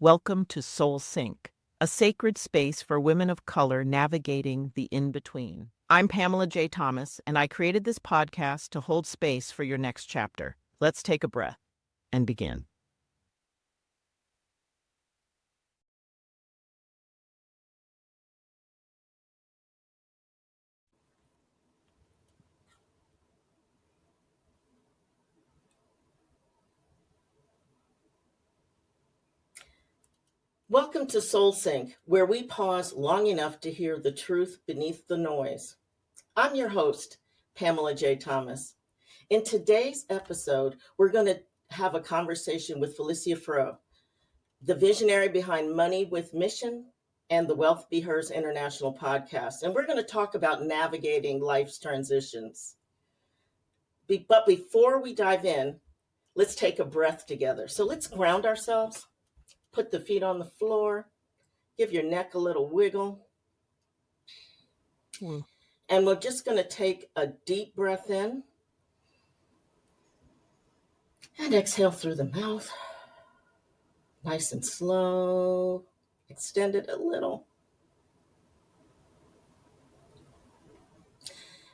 Welcome to Soul Sync, a sacred space for women of color navigating the in-between. I'm Pamela J. Thomas, and I created this podcast to hold space for your next chapter. Let's take a breath and begin. Welcome to Soul Sync, where we pause long enough to hear the truth beneath the noise. I'm your host, Pamela J. Thomas. In today's episode, we're going to have a conversation with Felecia Froe, the visionary behind Money with Mission and the Wealth Be Hers International podcast. And we're going to talk about navigating life's transitions. But before we dive in, let's take a breath together. So let's ground ourselves. Put the feet on the floor, give your neck a little wiggle. And we're just going to take a deep breath in and exhale through the mouth. Nice and slow. Extend it a little.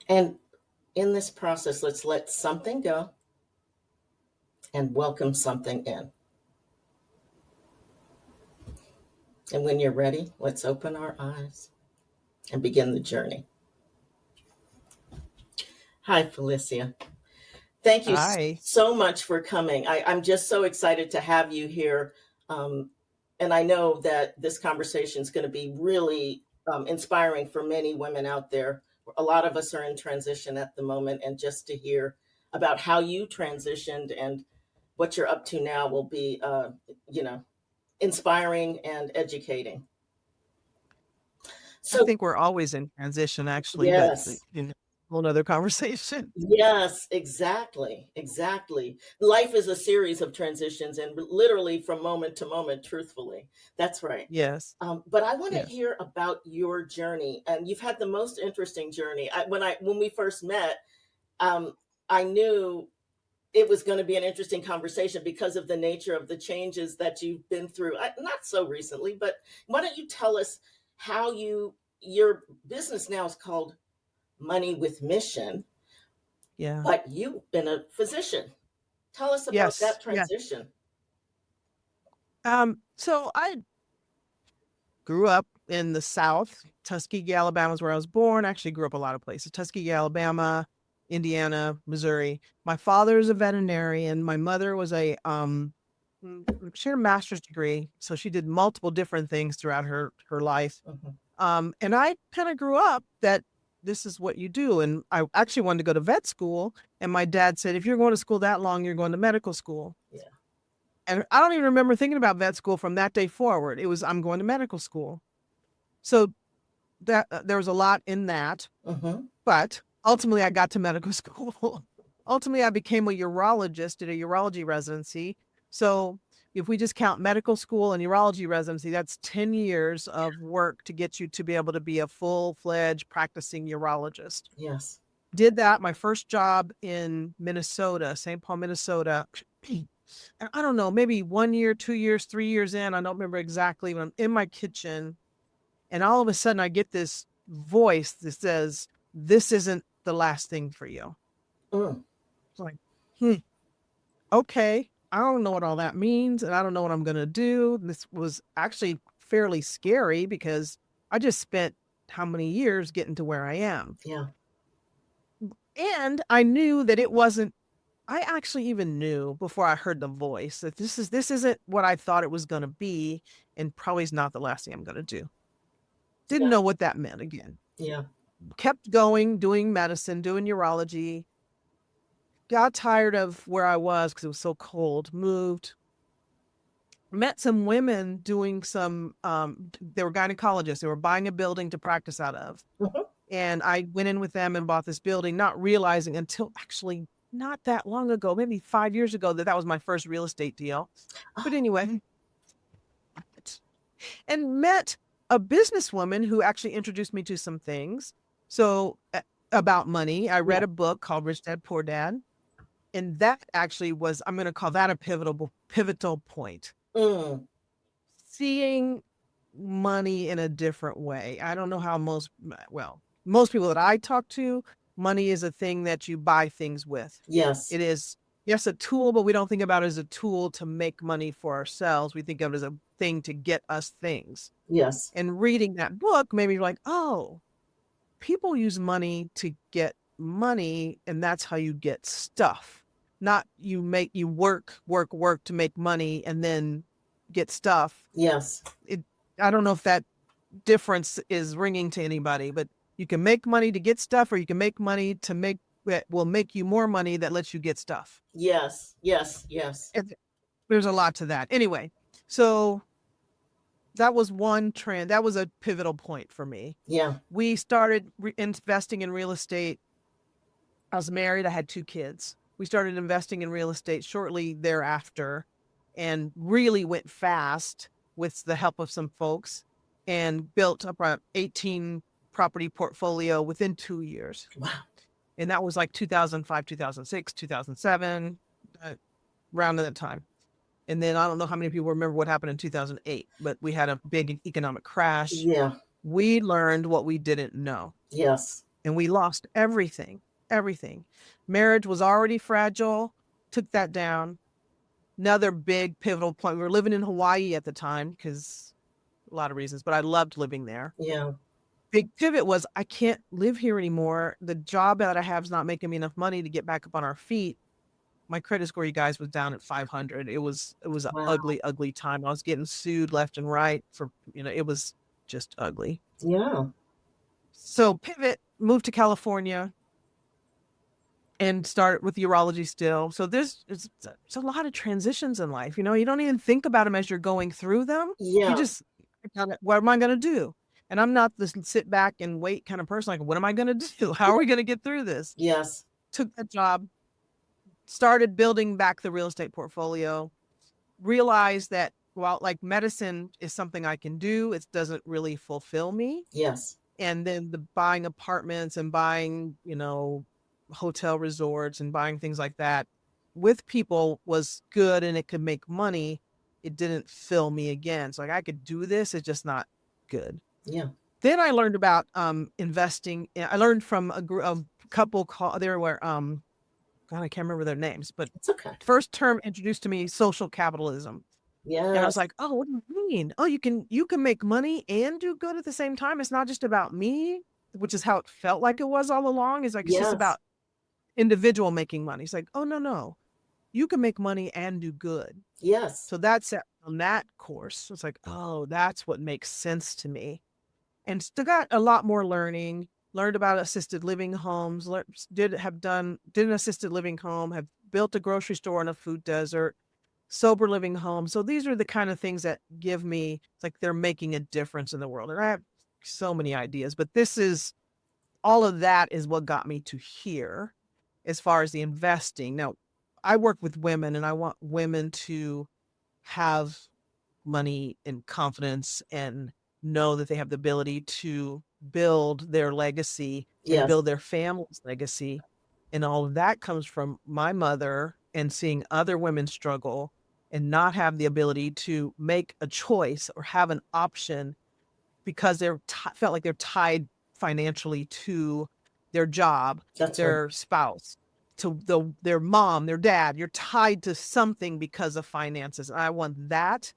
And in this process, let's let something go and welcome something in. And when you're ready, let's open our eyes and begin the journey. Hi, Felecia. Thank you so much for coming. I'm just so excited to have you here. And I know that this conversation is going to be really inspiring for many women out there. A lot of us are in transition at the moment, and just to hear about how you transitioned and what you're up to now will be, inspiring and educating. So I think we're always in transition, actually. Yes. But whole nother conversation. Yes, exactly. Life is a series of transitions, and literally from moment to moment, truthfully. That's right. Yes. But I want to hear about your journey, and you've had the most interesting journey. When we first met, I knew it was going to be an interesting conversation because of the nature of the changes that you've been through. Not so recently, but why don't you tell us how your business now is called Money with Mission. Yeah. But you've been a physician. Tell us about that transition. So I grew up in the South. Tuskegee, Alabama is where I was born. Actually grew up a lot of places. Tuskegee, Alabama, Indiana, Missouri. My father is a veterinarian. My mother was she had a master's degree. So she did multiple different things throughout her life. Mm-hmm. And I kind of grew up that this is what you do. And I actually wanted to go to vet school. And my dad said, if you're going to school that long, you're going to medical school. Yeah. And I don't even remember thinking about vet school from that day forward. It was, I'm going to medical school. So that there was a lot in that. Mm-hmm. But ultimately, I got to medical school. Ultimately, I became a urologist, did a urology residency. So if we just count medical school and urology residency, that's 10 years of work to get you to be able to be a full-fledged practicing urologist. Yes. Did that, my first job in Minnesota, St. Paul, Minnesota. And I don't know, maybe 1 year, 2 years, 3 years in, I don't remember exactly, when I'm in my kitchen and all of a sudden I get this voice that says, this isn't the last thing for you. It's like, okay. I don't know what all that means, and I don't know what I'm going to do. This was actually fairly scary because I just spent how many years getting to where I am. Yeah. And I knew that it wasn't, I actually even knew before I heard the voice that this isn't what I thought it was going to be, and probably is not the last thing I'm going to do. Didn't know what that meant again. Yeah. Kept going, doing medicine, doing urology. Got tired of where I was because it was so cold, moved, met some women doing some, they were gynecologists. They were buying a building to practice out of. Mm-hmm. And I went in with them and bought this building, not realizing until actually not that long ago, maybe 5 years ago, that was my first real estate deal. But anyway, and met a businesswoman who actually introduced me to some things. So about money, I read a book called Rich Dad, Poor Dad. And that actually was, I'm going to call that a pivotal point. seeing money in a different way. I don't know how most people that I talk to, money is a thing that you buy things with. Yes. It is, yes, a tool, but we don't think about it as a tool to make money for ourselves. We think of it as a thing to get us things. Yes. And reading that book made me like, oh, people use money to get money, and that's how you get stuff. Not you work to make money and then get stuff. Yes. I don't know if that difference is ringing to anybody, but you can make money to get stuff, or you can make money to make that will make you more money that lets you get stuff. Yes. Yes. Yes. And there's a lot to that. Anyway, so that was one trend. That was a pivotal point for me. Yeah. We started investing in real estate. I was married. I had 2 kids. We started investing in real estate shortly thereafter and really went fast with the help of some folks and built up an 18 property portfolio within 2 years. Wow. And that was like 2005, 2006, 2007, around that time. And then I don't know how many people remember what happened in 2008, but we had a big economic crash. Yeah. We learned what we didn't know. Yes. And we lost everything. Marriage was already fragile, took that down. Another big pivotal point. We were living in Hawaii at the time because a lot of reasons, but I loved living there. Yeah. Big pivot was I can't live here anymore. The job that I have is not making me enough money to get back up on our feet. My credit score, you guys, was down at 500. It was an Wow. ugly time. I was getting sued left and right for, it was just ugly. Yeah. So pivot, moved to California and start with urology still. So there's a lot of transitions in life. You don't even think about them as you're going through them. Yeah. You just what am I going to do? And I'm not this sit back and wait kind of person. Like, what am I going to do? How are we going to get through this? Yes. Took that job, started building back the real estate portfolio, realized that while like medicine is something I can do, it doesn't really fulfill me. Yes. And then the buying apartments and buying, hotel resorts and buying things like that with people was good and it could make money. It didn't fill me again. So like I could do this, it's just not good. Yeah. Then I learned about investing. I learned from a couple called there were God, I can't remember their names, but It's okay. first term introduced to me social capitalism. Yes. And I was like, oh, what do you mean? Oh, you can make money and do good at the same time. It's not just about me, which is how it felt like it was all along. It's like it's just about individual making money. It's like, oh no. You can make money and do good. Yes. So that's on that course. It's like, oh, that's what makes sense to me. And still got a lot more learned about assisted living homes, did an assisted living home, have built a grocery store in a food desert, sober living home. So these are the kind of things that give me, it's like they're making a difference in the world. And I have so many ideas, but all of that is what got me to here as far as the investing. Now, I work with women and I want women to have money and confidence and know that they have the ability to build their legacy and build their family's legacy. And all of that comes from my mother and seeing other women struggle and not have the ability to make a choice or have an option because they're felt like they're tied financially to their job, their spouse, to their mom, their dad. You're tied to something because of finances. And I want that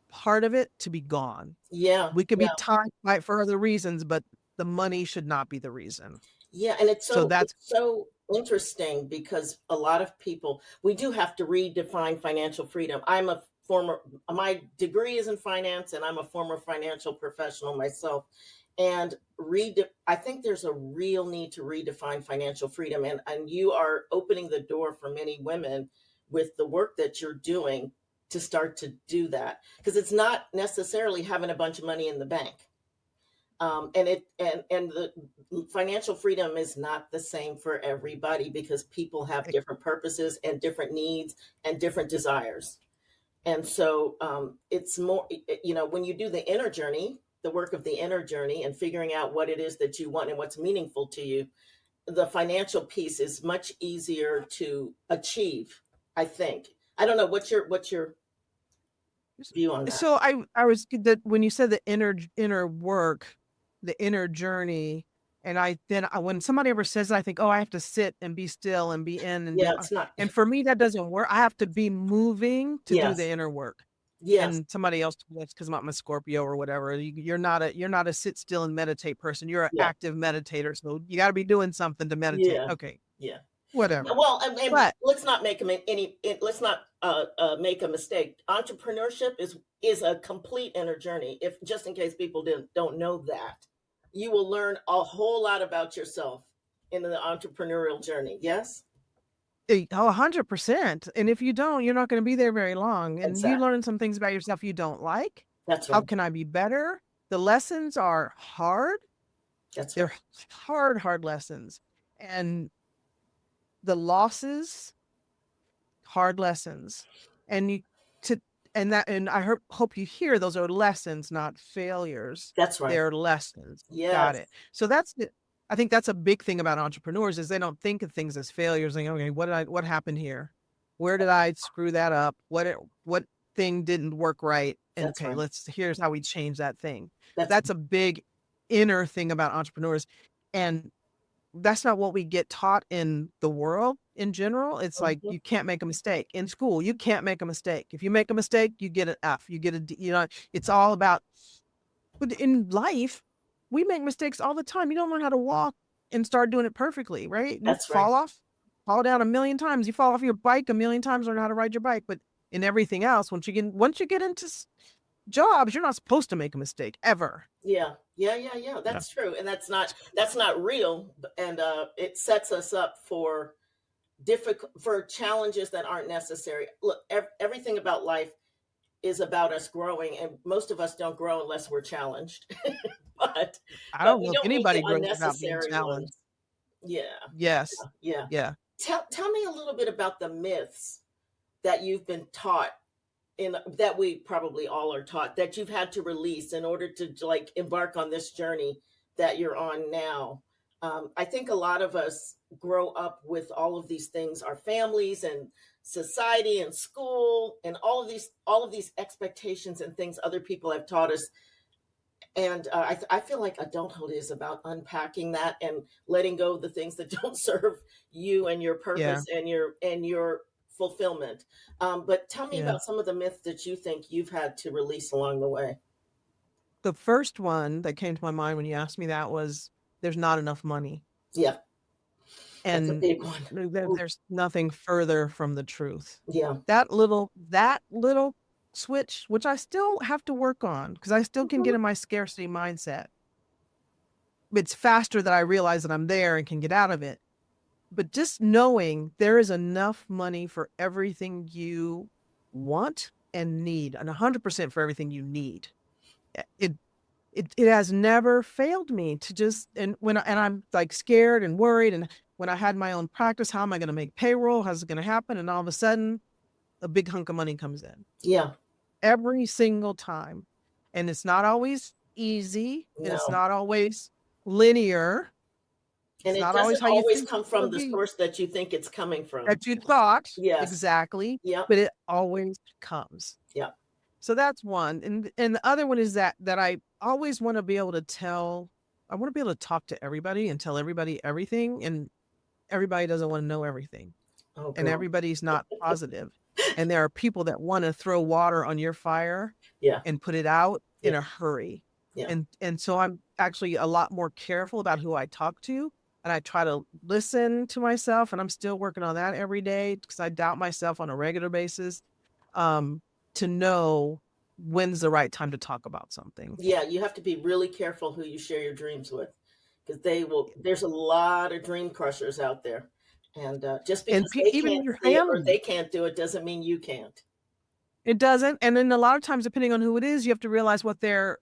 part of it to be gone. Yeah. We could be tied by it for other reasons, but the money should not be the reason. Yeah. And it's so interesting because a lot of people, we do have to redefine financial freedom. My degree is in finance and I'm a former financial professional myself. And I think there's a real need to redefine financial freedom. And you are opening the door for many women with the work that you're doing to start to do that. Because it's not necessarily having a bunch of money in the bank. And the financial freedom is not the same for everybody because people have different purposes and different needs and different desires. And so it's more, when you do the inner journey, the work of the inner journey and figuring out what it is that you want and what's meaningful to you, the financial piece is much easier to achieve, I think. I don't know, what's your view on that? So I was that when you said the inner work, the inner journey, and when somebody ever says that, I think, oh, I have to sit and be still and be in and Yeah, do, it's not. and for me that doesn't work. I have to be moving to do the Yes, inner work. yes, And somebody else, that's because I'm a Scorpio or whatever. You're not a sit still and meditate person. You're an yeah, active meditator, so you got to be doing something to meditate. yeah, Okay, yeah. whatever. Well, and But let's not make let's not make a mistake. Entrepreneurship is a complete inner journey. If just in case people don't know that, you will learn a whole lot about yourself in the entrepreneurial journey. Yes, 100%. And if you don't, you're not going to be there very long. And you exactly. learn some things about yourself you don't like. That's How right. can I be better? The lessons are hard. That's right. They're hard lessons. And the losses, hard lessons. And you to and hope you hear those are lessons, not failures. That's right. They're lessons. Got Yes, it. So I think that's a big thing about entrepreneurs is they don't think of things as failures. Like, okay, what happened here? Where did I screw that up? What thing didn't work right? And that's okay, right. here's how we change that thing. That's That's a big inner thing about entrepreneurs. And that's not what we get taught in the world in general. It's like mhm. you can't make a mistake in school. You can't make a mistake. If you make a mistake, you get an F. You get a D. It's all about. But in life, we make mistakes all the time. You don't learn how to walk and start doing it perfectly, right? You That's right. fall down a million times. You fall off your bike a million times, learn how to ride your bike. But in everything else, once you get into jobs, you're not supposed to make a mistake ever. Yeah, yeah, yeah, yeah. Yeah. That's true, and that's not real, and it sets us up for challenges that aren't necessary. Look, everything about life is about us growing, and most of us don't grow unless we're challenged. but I but don't we know if don't need the anybody grows without being unnecessary challenged. ones. Yeah, Yes. yeah. Yeah. Tell me a little bit about the myths that you've been taught in that we probably all are taught that you've had to release in order to like embark on this journey that you're on now. I think a lot of us grow up with all of these things, our families and society and school and all of these expectations and things other people have taught us. And I feel like adulthood is about unpacking that and letting go of the things that don't serve you and your Yeah. purpose and your fulfillment. But tell me Yeah. about some of the myths that you think you've had to release along the way. The first one that came to my mind when you asked me that was there's not enough money. Yeah, that's a And big one. Ooh, there's nothing further from the truth. yeah. That little switch, which I still have to work on because I still can Mhm. get in my scarcity mindset. It's faster that I realize that I'm there and can get out of it. But just knowing there is enough money for everything you want and need, and 100% for everything you need. It it has never failed me to just and I'm like scared and worried, and when I had my own practice, how am I going to make payroll? How's it going to happen? And all of a sudden, a big hunk of money comes in Yeah. every single time, and it's not always easy, and it's No. not always linear. And It's it not always doesn't how you always think come it's going from to the be source that you think it's coming from. that you thought Yes. exactly, Yep. but it always comes. Yep. So that's one. And the other one is that I always want to be able to I want to be able to talk to everybody and tell everybody everything. And everybody doesn't want to know everything. Oh, And girl. everybody's not positive. And there are people that want to throw water on your fire Yeah. and put it out Yeah. in a hurry. Yeah. And so I'm actually a lot more careful about who I talk to. And I try to listen to myself. And I'm still working on that every day because I doubt myself on a regular basis. To know when's the right time to talk about something. Yeah, you have to be really careful who you share your dreams with because there's a lot of dream crushers out there. And just And because they even can't your see it or family, they can't do it doesn't mean you can't. it doesn't. And then a lot of times, depending on who it is, you have to realize what their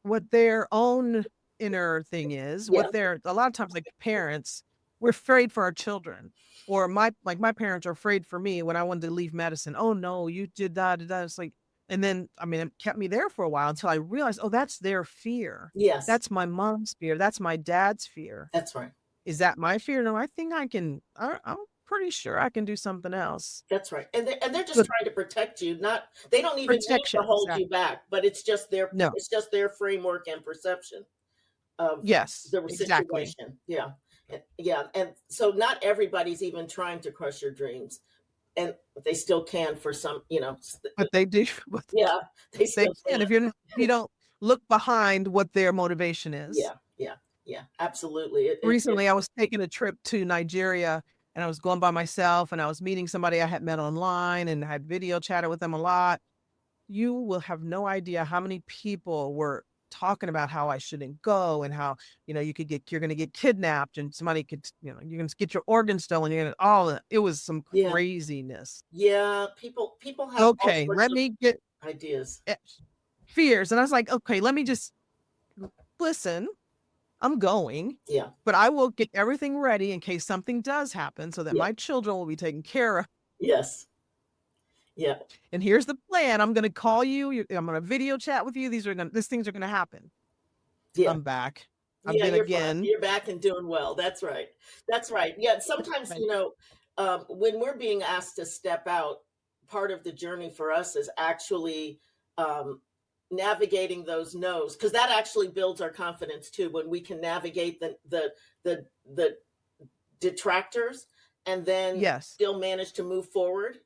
own inner thing is. Yeah. A lot of times, like parents, we're afraid for our children. Or my parents are afraid for me when I wanted to leave medicine. Oh no, you did that. It's like, and then I mean, it kept me there for a while until I realized, oh, that's their fear. Yes, That's my mom's fear. That's my dad's fear. that's right. Is that my fear? No, I think pretty sure I can do something else. That's right. And they're just But trying to protect you. Not They don't even mean to protection, hold you exactly. back, but No. it's just their framework and perception of Yes, the exactly. situation. Yeah. Yeah. And so not everybody's even trying to crush your dreams. And they still can for some, But they do. But yeah, they they still can can. if you don't look behind what their motivation is. Yeah, yeah, yeah, absolutely. Recently, I was taking a trip to Nigeria, and I was going by myself, and I was meeting somebody I had met online and had video chatted with them a lot. You will have no idea how many people were talking about how I shouldn't go and how, you're gonna get kidnapped and somebody could, you're gonna get your organs stolen. You're gonna it was some Yeah, craziness. yeah. People have all Okay, sorts let of me get ideas. eh, fears. And I was like, okay, let me just listen. I'm going, Yeah, but I will get everything ready in case something does happen so that yeah, my children will be taken care of. yes, yeah, And here's the plan. I'm going to call you. I'm going to video chat with you. These things are going to happen. yeah. I'm back. I've Yeah, been you're fine. again. You're back and doing well. That's right. That's right. Yeah, sometimes, Right. when we're being asked to step out, part of the journey for us is actually um, navigating those no's, because that actually builds our confidence too. When we can navigate the detractors and then Yes. still manage to move forward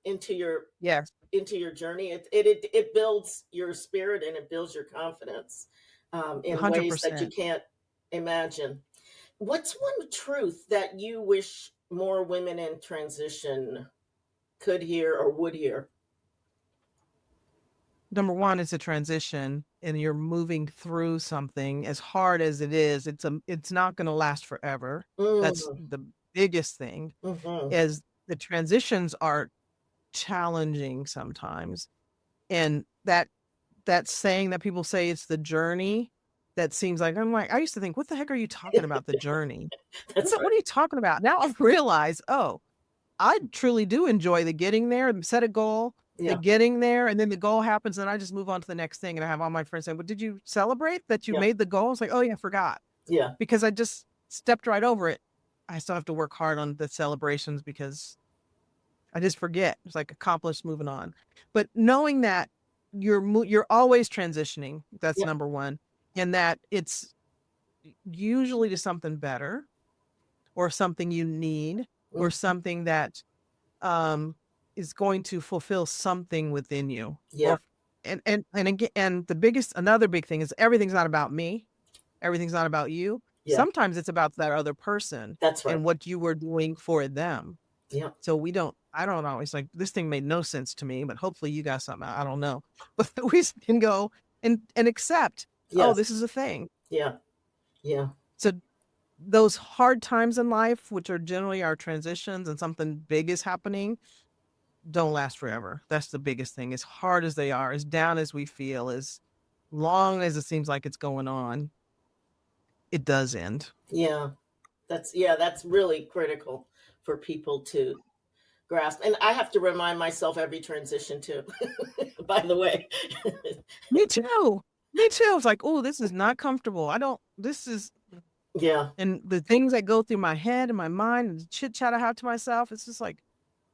Yes. into your journey, it builds your spirit and it builds your confidence in ways that you 100%. can't imagine. What's one truth that you wish more women in transition could hear or would hear? Number one, it's a transition and you're moving through something as hard as it is. It's not going to last forever. That's Mm, the biggest thing hmm. is the transitions are challenging sometimes. And that saying that people say it's the journey, that seems like I'm like, I used to think, what the heck are you talking about? The journey? That's What right. are you talking about? Now I've realized, oh, I truly do enjoy the getting there, set a goal, the Yeah, getting there, and then the goal happens, and I just move on to the next thing. And I have all my friends saying, well, did you celebrate that you yeah, made the goal? It's like, oh yeah, I forgot. yeah, Because I just stepped right over it. I still have to work hard on the celebrations because I just forget. It's like accomplished, moving on. But knowing that you're always transitioning, that's yeah. number one, and that it's usually to something better or something you need or Mm, something that um is going to fulfill something within you. yeah, Or and again, and the biggest another big thing is everything's not about me. Everything's not about you. yeah. Sometimes it's about that other person That's right. and what you were doing for them. Yeah, So I don't always like this thing made no sense to me, but hopefully you got something. I don't know. But we can go and accept, oh, yes, this is a thing. yeah, yeah, So those hard times in life, which are generally our transitions and something big is happening, don't last forever. That's the biggest thing. As hard as they are, as down as we feel, as long as it seems like it's going on, it does end. yeah. That's really critical for people to grasp. And I have to remind myself every transition too. By the way. Me too. Me too. It's like, oh, this is not comfortable. I don't, this is, Yeah. and the things that go through my head and my mind and the chit chat I have to myself, it's just like,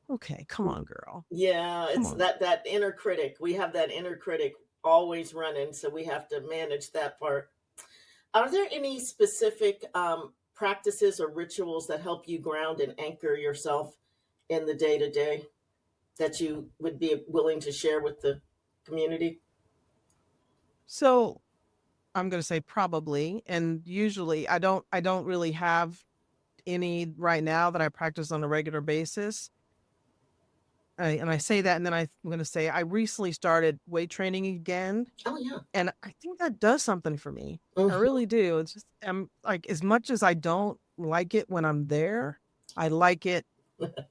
okay, come on, girl. Yeah, Come it's on. that inner critic. We have that inner critic always running, so we have to manage that part. Are there any specific practices or rituals that help you ground and anchor yourself in the day to day that you would be willing to share with the community? So I'm going to say probably. And usually I don't really have any right now that I practice on a regular basis. And I say that, and then I'm going to say I recently started weight training again, Oh yeah. and I think that does something for me. I Mhm. really do. It's just I'm like as much as I don't like it when I'm there, I like it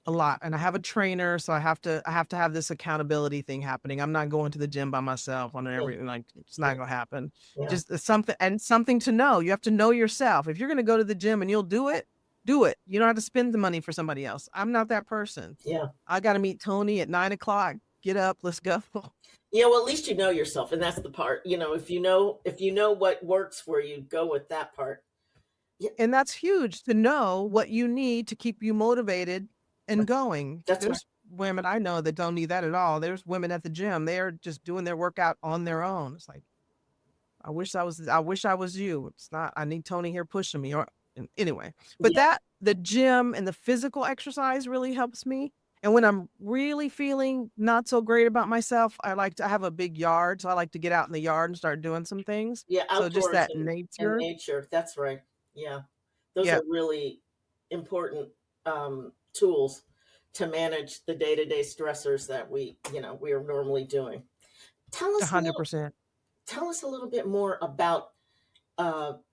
a lot. And I have a trainer, so I have to have this accountability thing happening. I'm not going to the gym by myself on Yeah, every like it's not gonna happen. yeah, Just something and something to know. You have to know yourself. If you're gonna go to the gym and you'll do it, do it. You don't have to spend the money for somebody else. I'm not that person. yeah. I gotta meet Tony at 9 o'clock. Get up, let's go. Yeah, well, at least you know yourself, and that's the part. If you know what works for you, go with that part. Yeah, And that's huge to know what you need to keep you motivated and going. That's right. There's women I know that don't need that at all. There's women at the gym. They're just doing their workout on their own. It's like, I wish I was you. It's not, I need Tony here pushing me or anyway. But Yeah. that the gym and the physical exercise really helps me. And when I'm really feeling not so great about myself, I have a big yard. So I like to get out in the yard and start doing some things. Yeah. So just Outdoors that and nature. nature. That's right. Yeah. Those Yeah, are really important tools to manage the day-to-day stressors that we are normally doing. Tell us a little 100%. tell us a little bit more about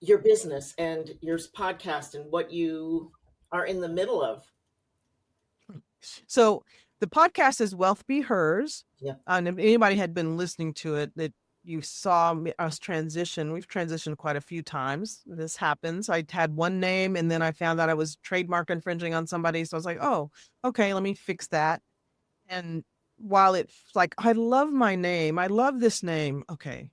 your business and your podcast and what you are in the middle of. So the podcast is Wealth Be Hers. Yeah. And if anybody had been listening to it, that you saw us transition. We've transitioned quite a few times. This happens. I had one name and then I found out I was trademark infringing on somebody. So I was like, oh, okay, let me fix that. And while it's like, I love my name, I love this name. Okay.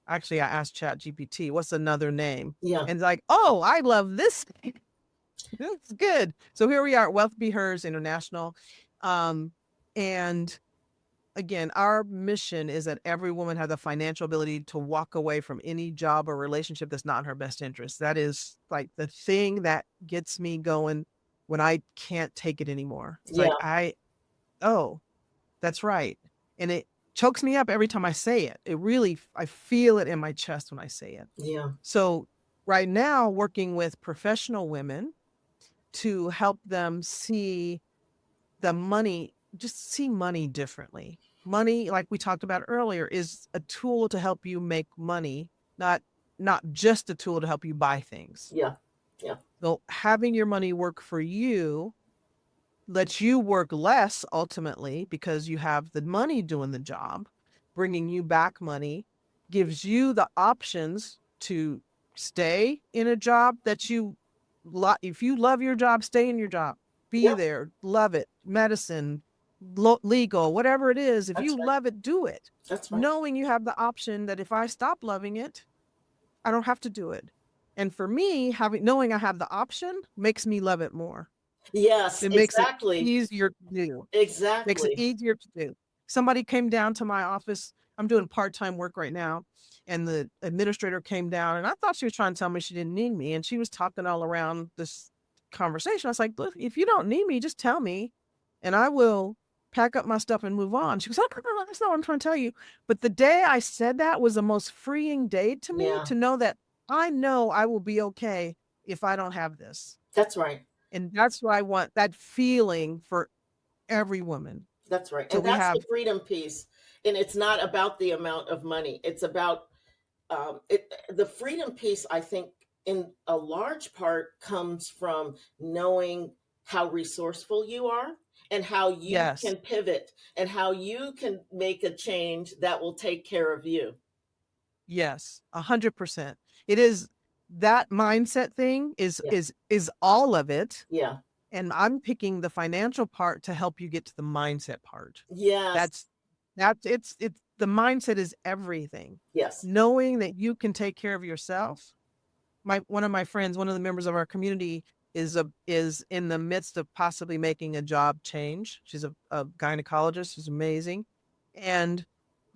Actually, I asked Chat GPT, what's another name? Yeah. And it's like, oh, I love this name. That's good. So here we are at Wealth Be Hers International. And again, our mission is that every woman has the financial ability to walk away from any job or relationship that's not in her best interest. That is like the thing that gets me going when I can't take it anymore. It's Yeah. like, oh, that's right. And it chokes me up every time I say it. It really, I feel it in my chest when I say it. Yeah. So right now, working with professional women to help them see the money, just see money differently. Money, like we talked about earlier, is a tool to help you make money, not just a tool to help you buy things. Yeah. Yeah. So having your money work for you lets you work less ultimately because you have the money doing the job, bringing you back money, gives you the options to stay in a job that you if you love your job, stay in your job, be Yeah. there, love it, medicine, legal, whatever it is. If That's you right. love it, do it. That's right. Knowing you have the option that if I stop loving it, I don't have to do it. And for me, knowing I have the option makes me love it more. Yes, It makes it exactly. easier to do. Makes it Exactly. easier to do. Somebody came down to my office. I'm doing part-time work right now. And the administrator came down and I thought she was trying to tell me she didn't need me. And she was talking all around this conversation. I was like, look, if you don't need me, just tell me and I will pack up my stuff and move on. She was like, no, that's not what I'm trying to tell you. But the day I said that was the most freeing day to me Yeah. to know that I know I will be okay if I don't have this. That's right. And that's what I want, that feeling for every woman. That's right. So And we that's the have, freedom piece. And it's not about the amount of money. It's about the freedom piece, I think, in a large part comes from knowing how resourceful you are and how you yes, can pivot and how you can make a change that will take care of you. yes, 100%. It is that mindset thing Yeah. is all of it. Yeah. And I'm picking the financial part to help you get to the mindset part. Yes. That's it's the mindset is everything. Yes. Knowing that you can take care of yourself. One of my friends, one of the members of our community is in the midst of possibly making a job change. She's a gynecologist. She's amazing. And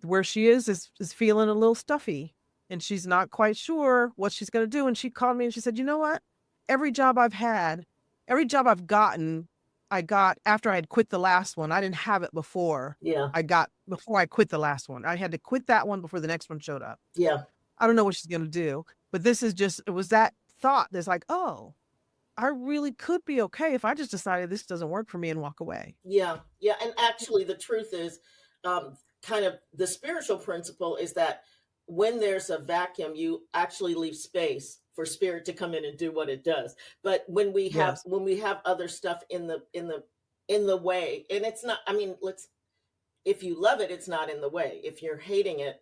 where she is feeling a little stuffy and she's not quite sure what she's going to do. And she called me and she said, you know what? Every job I've had, every job I've gotten, I got after I had quit the last one. I didn't have it before. Yeah. Before I quit the last one. I had to quit that one before the next one showed up. Yeah. I don't know what she's going to do, but it was that thought that's like, oh, I really could be okay if I just decided this doesn't work for me and walk away. Yeah. Yeah. And actually, the truth is, kind of the spiritual principle is that when there's a vacuum, you actually leave space for spirit to come in and do what it does. But Yes. when we have other stuff in the way, and it's not, I mean, if you love it, it's not in the way. If you're hating it,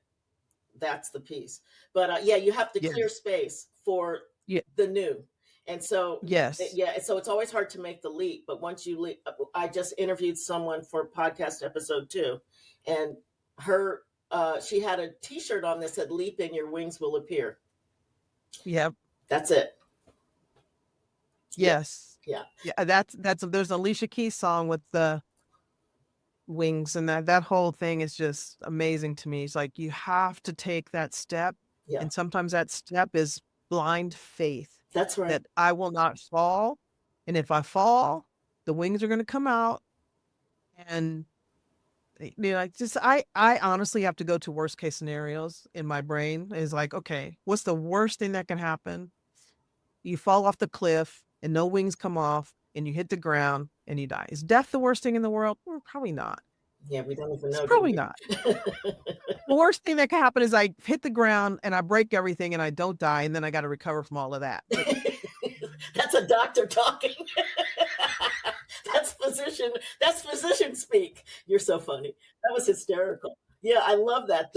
that's the piece. But yeah, you have to clear Yes. space for Yeah. the new. And so, Yes. yeah, so it's always hard to make the leap. But once you leap, I just interviewed someone for podcast episode 2, and she had a T-shirt on that said "Leap and your wings will appear." Yep. That's it. Yeah, Yes. Yeah. Yeah, there's an Alicia Keys song with the wings, and that whole thing is just amazing to me. It's like you have to take that step, Yeah. and sometimes that step is blind faith That's right. that I will not fall, and if I fall, the wings are going to come out, and I honestly have to go to worst case scenarios in my brain. Is like, okay, what's the worst thing that can happen? You fall off the cliff and no wings come off and you hit the ground and you die. Is death the worst thing in the world? Probably not. Yeah, we don't even It's know, do probably we? not. The worst thing that can happen is I hit the ground and I break everything and I don't die, and then I got to recover from all of that. But That's a doctor talking. That's physician speak. You're so funny. That was hysterical. Yeah, I love that,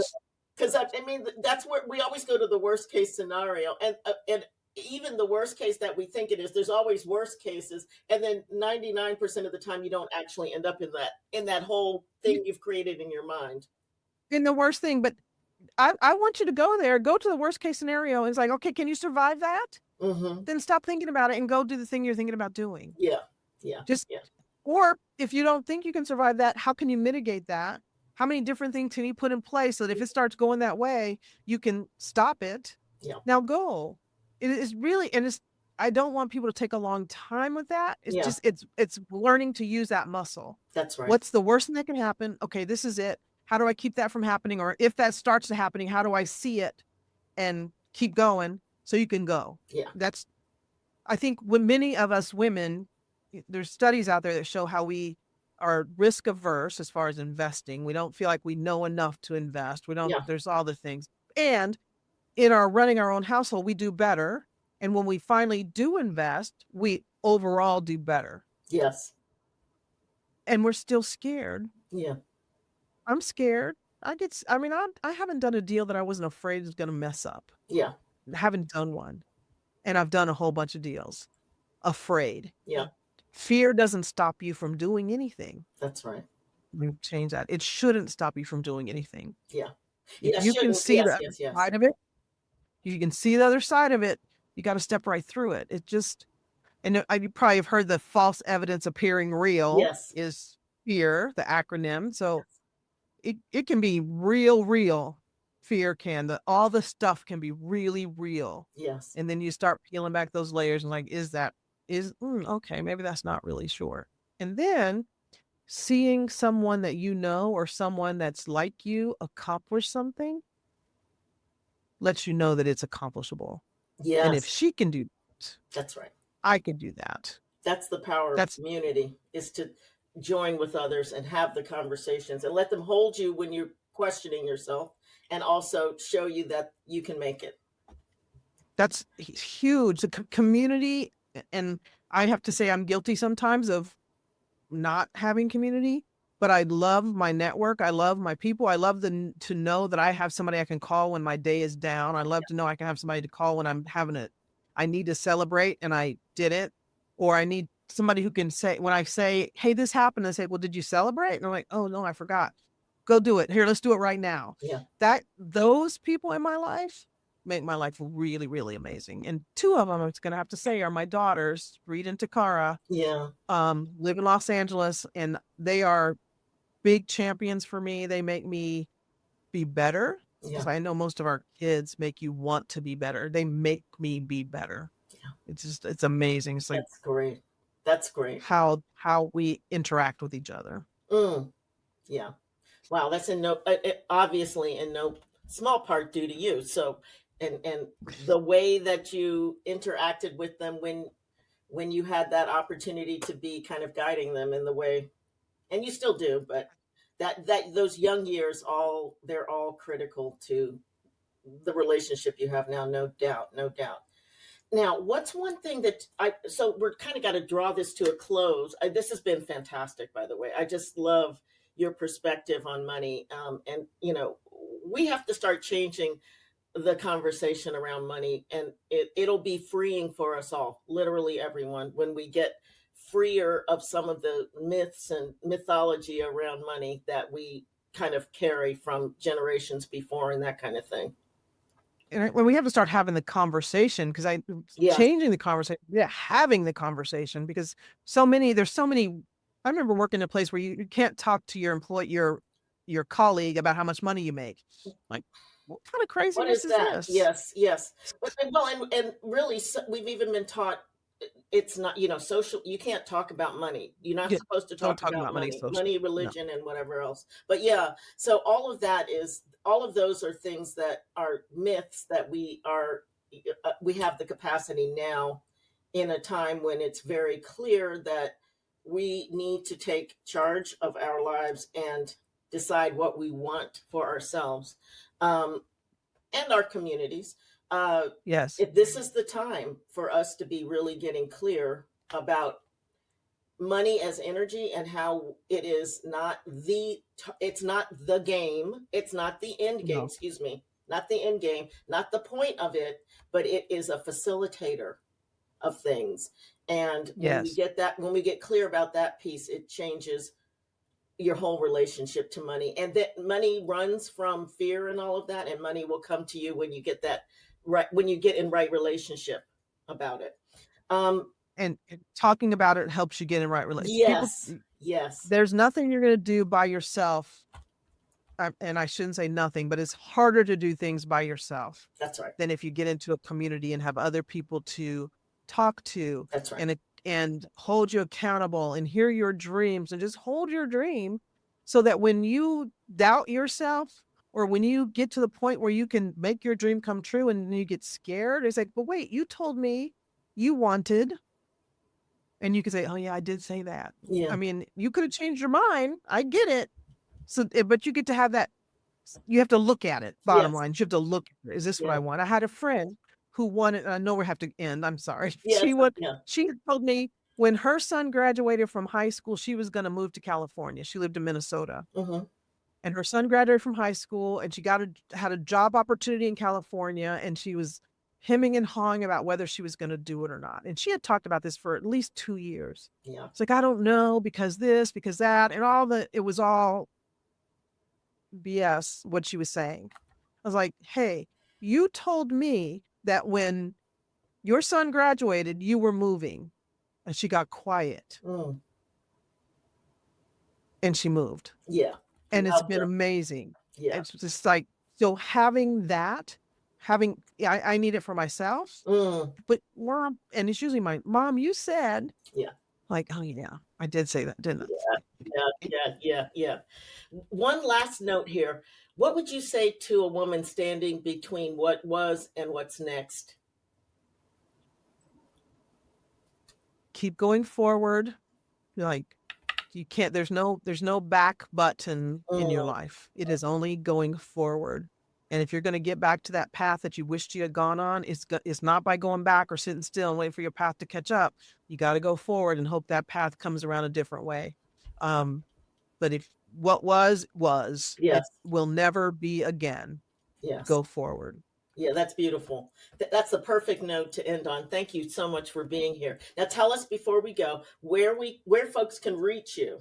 because I mean that's where we always go to the worst case scenario, and even the worst case that we think it is, there's always worst cases, and then 99% of the time you don't actually end up in that whole thing you've created in your mind. in the worst thing, but I want you to go there, go to the worst case scenario. It's like, okay, can you survive that? Mm-hmm. Then stop thinking about it and go do the thing you're thinking about doing. Yeah, yeah, Just, yeah, or if you don't think you can survive that, how can you mitigate that? How many different things can you put in place so that if it starts going that way, you can stop it? yeah, Now go. It is really, and it's, I don't want people to take a long time with that. It's yeah. just, it's learning to use that muscle. That's right. What's the worst thing that can happen? Okay, this is it. How do I keep that from happening? Or if that starts to happening, how do I see it and keep going so you can go? Yeah, That's, I think when many of us women, there's studies out there that show how we are risk averse as far as investing. We don't feel like we know enough to invest. We don't, yeah, there's all the things. And in our running our own household, we do better. And when we finally do invest, we overall do better. yes, And we're still scared. yeah, I'm scared. I mean, I haven't done a deal that I wasn't afraid was going to mess up. yeah, I haven't done one. And I've done a whole bunch of deals. Afraid. yeah. Fear doesn't stop you from doing anything. That's right. We change that. It shouldn't stop you from doing anything. Yeah, If yeah. you can Shouldn't. see Yes, the other yes, yes. side of it, you can see the other side of it, you got to step right through it. It just, and you probably have heard the false evidence appearing real Yes, is fear, the acronym. So it can be real. Fear can, all the stuff can be really real. yes, And then you start peeling back those layers and like, okay, maybe that's not really sure. And then seeing someone that you know or someone that's like you accomplish something lets you know that it's accomplishable. And if yes. she can do that, That's right. I can do that. That's the power of That's community, is to join with others and have the conversations and let them hold you when you're questioning yourself, and also show you that you can make it. that's huge. The community, and I have to say I'm guilty sometimes of not having community, but I love my network. I love my people. I love to know that I have somebody I can call when my day is down. I love to know I can have somebody to call when I'm having I need to celebrate and I did it. Or I need somebody who can say, when I say, hey, this happened, I say, well, did you celebrate? And I'm like, oh no, I forgot. Go do it. Here, let's do it right now. Yeah, Those people in my life make my life really, really amazing. And two of them, I'm going to have to say, are my daughters, Reed and Takara, yeah, live in Los Angeles, and they are big champions for me. They make me be better, yeah, because I know most of our kids make you want to be better. They make me be better. yeah. It's amazing. It's like That's great. That's great. how we interact with each other. Mm, yeah. Wow, that's in no obviously in no small part due to you. So, and the way that you interacted with them when you had that opportunity to be kind of guiding them in the way, and you still do, but that those young years, they're all critical to the relationship you have now, no doubt, no doubt. Now, what's one thing that so we're kind of got to draw this to a close. This has been fantastic, by the way. I just love your perspective on money. And, we have to start changing the conversation around money, and it'll be freeing for us all, literally everyone, when we get freer of some of the myths and mythology around money that we kind of carry from generations before and that kind of thing. when we have to start having the conversation, because Yes. changing the conversation, having the conversation, because there's so many. I remember working in a place where you can't talk to your your colleague about how much money you make. Like, what kind of What is craziness is that? this? Yes, yes. But well, and really, we've even been taught it's not, social. You can't talk about money. You're not Yeah, supposed to don't talk talk about about money money, socially. No. religion, and whatever else. But yeah, so all of those are things that are myths that we have the capacity now, in a time when it's very clear that we need to take charge of our lives and decide what we want for ourselves. Um, and our communities. Yes. If this is the time for us to be really getting clear about money as energy, and how it is not it's not the game, it's not the end game, No. excuse me, not the end game, not the point of it, but it is a facilitator of things. And Yes. when we get clear about that piece, it changes your whole relationship to money. And that money runs from fear and all of that, and money will come to you when you get that right, when you get in right relationship about it. And talking about it helps you get in right relationship. People, Yes, yes, there's nothing you're going to do by yourself. And I shouldn't say nothing, but it's harder to do things by yourself that's right, than if you get into a community and have other people to talk to, that's right. and hold you accountable and hear your dreams, and just hold your dream, so that when you doubt yourself, or when you get to the point where you can make your dream come true and you get scared, it's like, but wait, you told me you wanted, and you could say, oh yeah, I did say that. Yeah, I mean, you could have changed your mind. I get it. So, but you get to have that. You have to look at it. Bottom yes, line, you have to look. Is this what yeah, I want? I had a friend who wanted. I know we have to end. I'm sorry. yes, yeah. She told me when her son graduated from high school, she was going to move to California. She lived in Minnesota, Mm-hmm. and her son graduated from high school, and she had a job opportunity in California, and she was hemming and hawing about whether she was going to do it or not. And she had talked about this for at least 2 years. Yeah. It's like, I don't know, because this, because that, and it was all BS what she was saying. I was like, hey, you told me that when your son graduated, you were moving. And she got quiet, Mm. and she moved. Yeah. And it's Love been that. amazing. Yeah. It's just like, so having that, I need it for myself, Mm. but mom, and it's usually my mom, you said, Yeah. like, oh yeah, I did say that, didn't Yeah. I? Yeah. Yeah. Yeah. One last note here. What would you say to a woman standing between what was and what's next? Keep going forward. Like, you can't, there's no back button in your Mm. life. It is only going forward. And if you're going to get back to that path that you wished you had gone on, it's not by going back or sitting still and waiting for your path to catch up. You got to go forward and hope that path comes around a different way. But if what was, it Yes. will never be again. Yes. Go forward. Yeah, that's beautiful. That's the perfect note to end on. Thank you so much for being here. Now tell us before we go where folks can reach you.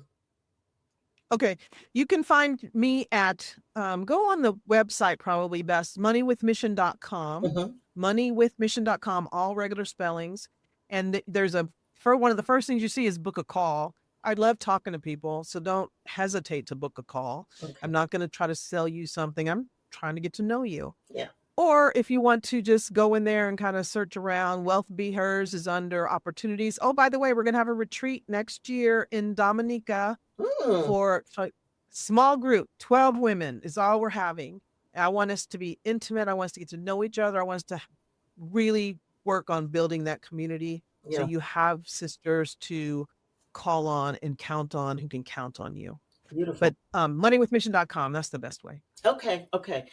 Okay. You can find me at, go on the website, probably best, moneywithmission.com, Mm-hmm. moneywithmission.com, all regular spellings. And there's for one of the first things you see is book a call. I love talking to people, so don't hesitate to book a call. Okay. I'm not going to try to sell you something. I'm trying to get to know you. Yeah. Or if you want to just go in there and kind of search around, Wealth Be Hers is under opportunities. Oh, by the way, we're going to have a retreat next year in Dominica Mm. for small group, 12 women is all we're having. I want us to be intimate. I want us to get to know each other. I want us to really work on building that community. So Yeah. you have sisters to call on and count on who can count on you. Beautiful. But moneywithmission.com, that's the best way. Okay. Okay.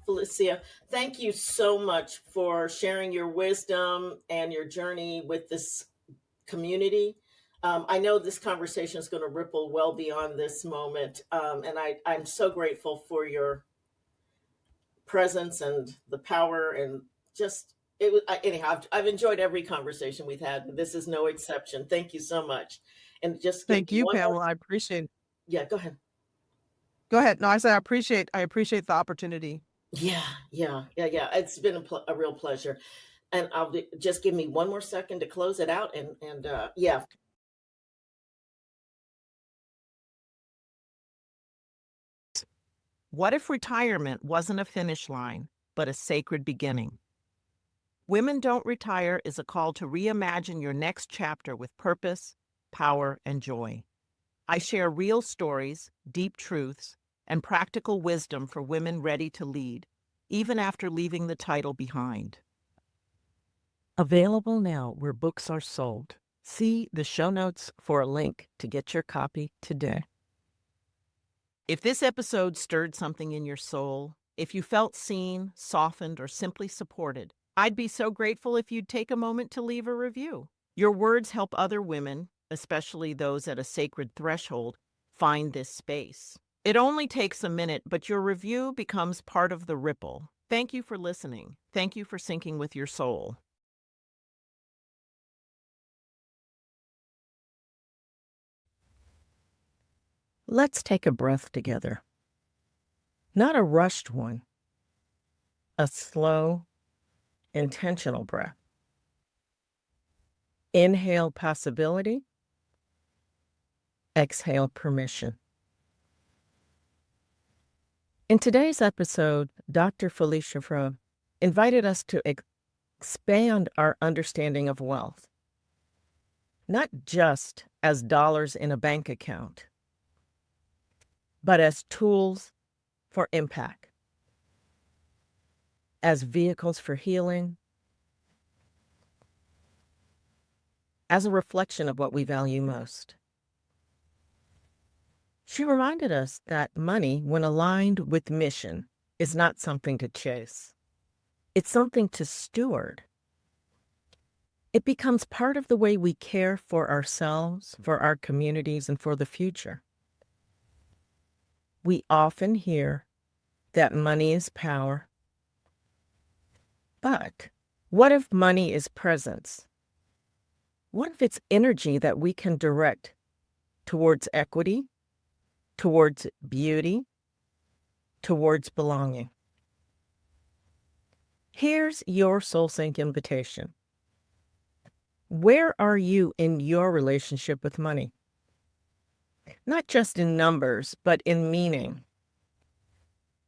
Felecia, thank you so much for sharing your wisdom and your journey with this community. I know this conversation is going to ripple well beyond this moment. And I'm so grateful for your presence and the power, and just it was anyhow. I've enjoyed every conversation we've had. This is no exception. Thank you so much. And just give Thank me you, one more. Pamela. I appreciate it. Yeah, go ahead. Go ahead. No, I said I appreciate the opportunity. Yeah. It's been a real pleasure. And just give me one more second to close it out. And yeah. What if retirement wasn't a finish line, but a sacred beginning? Women Don't Retire is a call to reimagine your next chapter with purpose, power, and joy. I share real stories, deep truths, and practical wisdom for women ready to lead, even after leaving the title behind. Available now where books are sold. See the show notes for a link to get your copy today. If this episode stirred something in your soul, if you felt seen, softened, or simply supported, I'd be so grateful if you'd take a moment to leave a review. Your words help other women, especially those at a sacred threshold, find this space. It only takes a minute, but your review becomes part of the ripple. Thank you for listening. Thank you for syncing with your soul. Let's take a breath together. Not a rushed one, a slow, intentional breath. Inhale possibility, exhale permission. In today's episode, Dr. Felecia Froe invited us to expand our understanding of wealth, not just as dollars in a bank account, but as tools for impact, as vehicles for healing, as a reflection of what we value most. She reminded us that money, when aligned with mission, is not something to chase. It's something to steward. It becomes part of the way we care for ourselves, for our communities, and for the future. We often hear that money is power. But what if money is presence? What if it's energy that we can direct towards equity, towards beauty, towards belonging? Here's your soul sync invitation. Where are you in your relationship with money? Not just in numbers, but in meaning.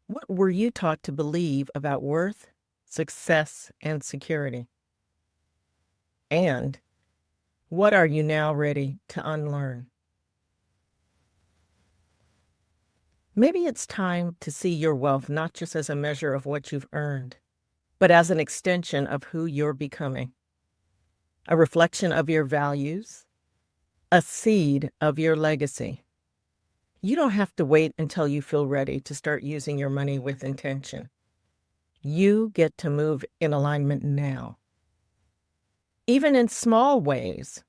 What were you taught to believe about worth, success, and security? And what are you now ready to unlearn? Maybe it's time to see your wealth not just as a measure of what you've earned, but as an extension of who you're becoming, a reflection of your values, a seed of your legacy. You don't have to wait until you feel ready to start using your money with intention. You get to move in alignment now, even in small ways.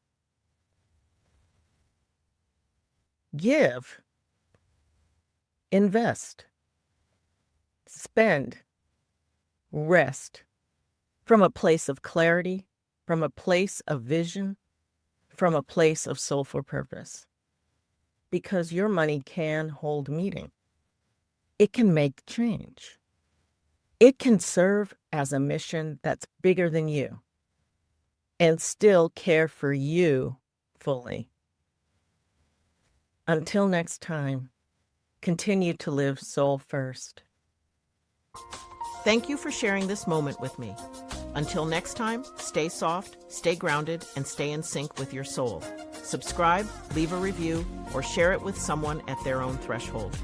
Give, invest, spend, rest from a place of clarity, from a place of vision, from a place of soulful purpose. Because your money can hold meaning. It can make change. It can serve as a mission that's bigger than you and still care for you fully. Until next time, continue to live soul first. Thank you for sharing this moment with me. Until next time, stay soft, stay grounded, and stay in sync with your soul. Subscribe, leave a review, or share it with someone at their own threshold.